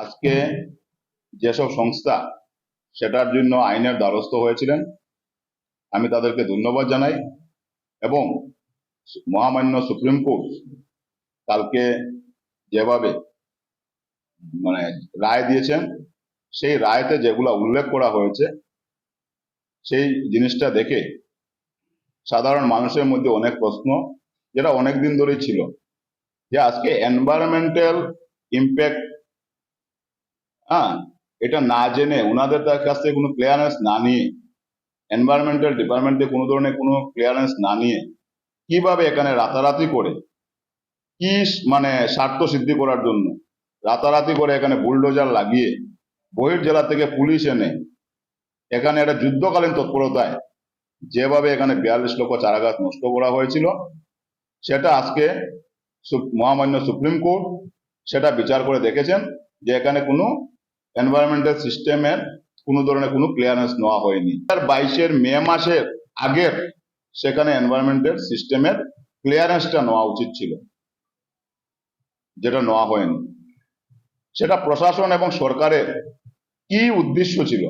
আজকে যেসব সংস্থা সেটার জন্য আইনের দ্বারস্থ হয়েছিলেন, আমি তাদেরকে ধন্যবাদ জানাই। এবং মহামান্য সুপ্রিম কোর্ট কালকে যেভাবে রায় দিয়েছেন, সেই রায়তে যেগুলা উল্লেখ করা হয়েছে, সেই জিনিসটা দেখে সাধারণ মানুষের মধ্যে অনেক প্রশ্ন, যেটা অনেক দিন ধরেই ছিল, যে আজকে এনভায়রনমেন্টাল ইম্প্যাক্ট এটা না জেনে, ওনাদের কাছ থেকে কোনো ক্লিয়ারেন্স না নিয়ে, এনভায়রনমেন্টাল ডিপার্টমেন্টে কোনো ধরনের কোনো ক্লিয়ারেন্স না নিয়ে কিভাবে এখানে রাতারাতি করে কি স্বার্থ সিদ্ধি করার জন্য রাতারাতি করে এখানে বুলডোজার লাগিয়ে বহির জেলা থেকে পুলিশ এনে এখানে একটা যুদ্ধকালীন তৎপরতায় যেভাবে এখানে 42 লক্ষ চারা গাছ নষ্ট করা হয়েছিল, সেটা আজকে মহামান্য সুপ্রিম কোর্ট সেটা বিচার করে দেখেছেন যে এখানে কোনো এনভায়রনমেন্টাল সিস্টেমের কোনো ধরনের কোনো ক্লিয়ারেন্স নেওয়া হয়নি। 2022 মে মাসের আগের সেখানে এনভায়রনমেন্টাল সিস্টেমের ক্লিয়ারেন্সটা নেওয়া উচিত ছিল, যেটা নেওয়া হয়নি। সেটা প্রশাসন এবং সরকারের কি উদ্দেশ্য ছিল,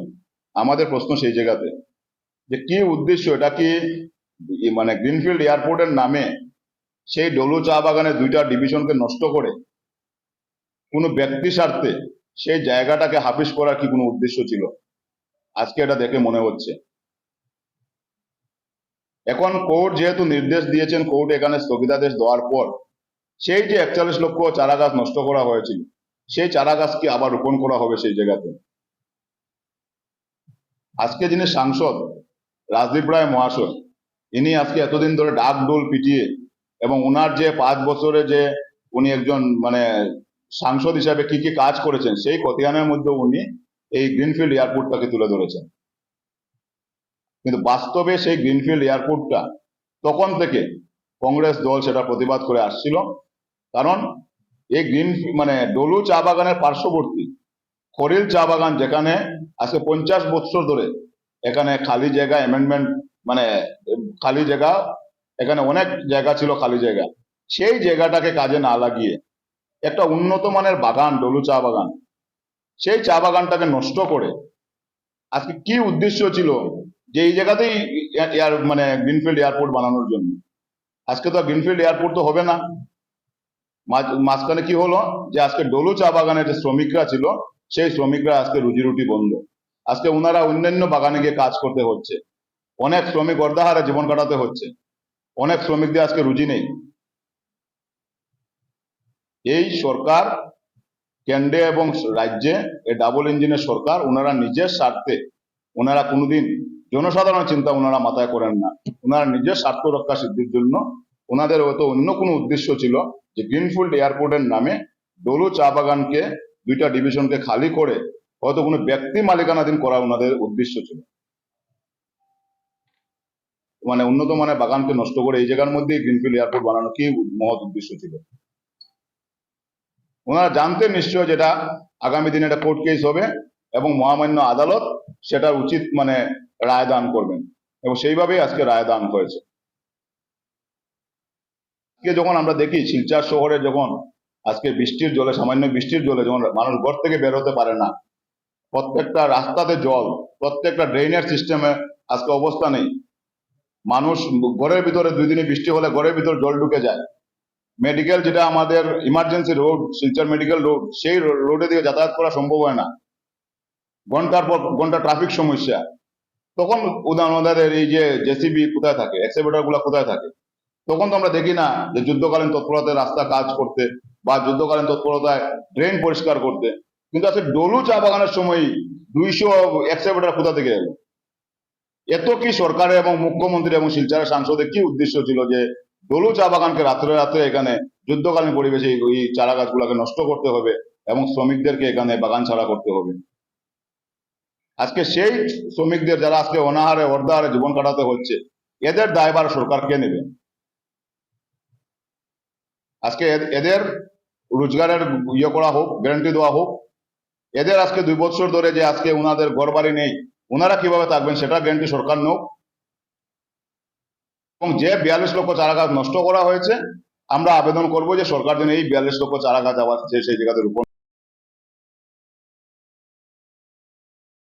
আমাদের প্রশ্ন সেই জায়গাতে, যে কি উদ্দেশ্য? এটা কি গ্রিনফিল্ড এয়ারপোর্টের নামে সেই ডলু চা বাগানের 2টা ডিভিশনকে নষ্ট করে কোনো ব্যক্তি স্বার্থে সেই জায়গাটাকে হাফিস করার কি কোনো উদ্দেশ্য ছিল? আজকে এটা দেখে মনে হচ্ছে। এখন কোর্ট যেহেতু নির্দেশ দিয়েছেন, কোর্ট এখানে স্থগিতাদেশ দেওয়ার পর সেই যে 41 লক্ষ চারা গাছ নষ্ট করা হয়েছিল, সেই চারা গাছকে আবার রোপণ করা হবে সেই জায়গাতে। আজকে যিনি সাংসদ রাজদীপ রায় মহাশয়, ইনি আজকে এতদিন ধরে ডাক ডোল পিটিয়ে, এবং ওনার যে 5 বছরে যে উনি একজন সাংসদ হিসাবে কি কি কাজ করেছেন, সেই খতিয়ানের মধ্যে উনি এই গ্রিনফিল্ড এয়ারপোর্টটাকে তুলে ধরেছেন। কিন্তু বাস্তবে সেই গ্রিনফিল্ড এয়ারপোর্টটা তখন থেকে কংগ্রেস দল সেটা প্রতিবাদ করে আসছিল। কারণ এই ডলু চা বাগানের পার্শ্ববর্তী খরিল চা বাগান, যেখানে আজকে 50 বছর ধরে এখানে খালি জায়গা অ্যামেন্ডমেন্ট, খালি জায়গা, এখানে অনেক জায়গা ছিল খালি জায়গা, সেই জায়গাটাকে কাজে না লাগিয়ে একটা উন্নত মানের বাগান, ডলু চা বাগান, সেই চা বাগানটাকে নষ্ট করে আজকে কি উদ্দেশ্য ছিল যে এই জায়গাতেই গ্রিনফিল্ড এয়ারপোর্ট বানানোর জন্য? আজকে তো গ্রিনফিল্ড এয়ারপোর্ট তো হবে না। মাঝখানে কি হলো, যে আজকে ডলু চা বাগানের যে শ্রমিকরা ছিল, সেই শ্রমিকরা আজকে রুজি রুটি বন্ধ। আজকে ওনারা অন্যান্য বাগানে গিয়ে কাজ করতে হচ্ছে, অনেক শ্রমিক অর্ধাহারে জীবন কাটাতে হচ্ছে, অনেক শ্রমিকদের আজকে রুজি নেই। এই সরকার, কেন্দ্রে এবং রাজ্যে, এই ডাবল ইঞ্জিনের সরকার, ওনারা নিজের স্বার্থে, ওনারা কোনোদিন জনসাধারণের চিন্তা ওনারা মাথায় করেন না। ওনারা নিজের স্বার্থ রক্ষা সিদ্ধির জন্য ওনাদের হয়তো অন্য কোনো উদ্দেশ্য ছিল, যে গ্রিনফিল্ড এয়ারপোর্টের নামে ডলু চা বাগানকে 2টা ডিভিশনকে খালি করে হয়তো কোনো ব্যক্তি মালিকানাধীন করা ওনাদের উদ্দেশ্য ছিল। উন্নত মানের বাগানকে নষ্ট করে এই জায়গার মধ্যে গ্রিনফিল্ড এয়ারপোর্ট বানানো কি মহৎ উদ্দেশ্য ছিল? ওনারা জানতেন নিশ্চয় যেটা আগামী দিনে একটা কোর্ট কেস হবে এবং মহামান্য আদালত সেটা উচিত রায় দান করবেন, এবং সেইভাবেই আজকে রায় দান হয়েছে। আজকে যখন আমরা দেখি শিলচর শহরে যখন আজকে বৃষ্টির জলে, সামান্য বৃষ্টির জলে যখন মানুষ ঘর থেকে বের হতে পারে না, প্রত্যেকটা রাস্তাতে জল, প্রত্যেকটা ড্রেনেজ সিস্টেমে আজকে অবস্থা নেই। মানুষ ঘরের ভিতরে 2 দিনে বৃষ্টি হলে ঘরের ভিতর জল ঢুকে যায়। মেডিকেল, যেটা আমাদের emergency road, Silchar medical road, সেই রোডে দিয়ে যাতায়াত করা সম্ভব হয় না, ঘন্টার পর ঘন্টা ট্রাফিক সমস্যা। তখন আমাদের এই যে জেসিবি কোথায় থাকে, এক্সকেভেটর গুলা কোথায় থাকে? তখন তো আমরা দেখি না যে যুদ্ধকালীন তৎপরতায় রাস্তা কাজ করতে বা যুদ্ধকালীন তৎপরতায় ড্রেন পরিষ্কার করতে। কিন্তু আজকে ডলু চা বাগানের সময় 200 এক্সকেভেটর কোথা থেকে এলো? এত কি সরকারের এবং মুখ্যমন্ত্রী এবং শিলচরের সাংসদের কি উদ্দেশ্য ছিল যে ডলু চা বাগানকে রাত্রে রাত্রে এখানে যুদ্ধকালীন পরিবেশে এই চারা গাছগুলোকে নষ্ট করতে হবে এবং শ্রমিকদেরকে এখানে বাগান ছাড়া করতে হবে? আজকে সেই শ্রমিকদের, যারা আজকে অনাহারে অর্ধাহারে জীবন কাটাতে হচ্ছে, এদের দায়ভার সরকার কে নেবে? আজকে এদের রোজগারের করা হোক, গ্যারান্টি দেওয়া হোক। এদের আজকে 2 বছর ধরে যে আজকে ওনাদের ঘর বাড়ি নেই, ওনারা কিভাবে থাকবেন সেটা গ্যারান্টি সরকার নোক। এবং যে 42 লক্ষ চারা গাছ নষ্ট করা হয়েছে, আমরা আবেদন করবো যে সরকার যেন এই 42 লক্ষ চারা গাছ আবার সেই জায়গাতে রোপণ